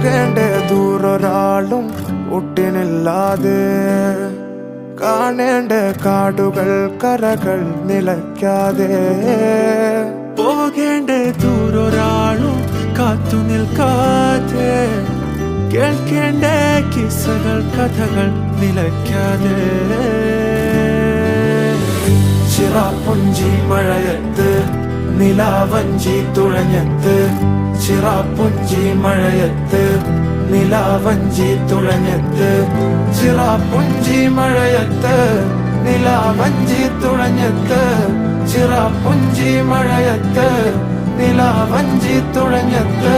പോകേണ്ട ദൂരൊരാളും ഒട്ടിനില്ലാതെ കാണേണ്ട കാടുകൾ കരകൾ നിലയ്ക്കാതെ പോകേണ്ട ദൂരൊരാളും കാത്തു നിൽക്കാതെ കേൾക്കേണ്ട കിസ്സകൾ കഥകൾ നിലയ്ക്കാതെ ചിറാപ്പുഞ്ചി മഴയത്ത് നിലാവഞ്ചി തുഴഞ്ഞത്ത് ചിറാപ്പുഞ്ചി മഴയത്ത് നിലാവഞ്ചി തുഴഞ്ഞത്ത് ചിറാപ്പുഞ്ചി മഴയത്ത് നിലാവഞ്ചി തുഴഞ്ഞത്ത് ചിറാപ്പുഞ്ചി മഴയത്ത് നിലാവഞ്ചി തുഴഞ്ഞത്ത്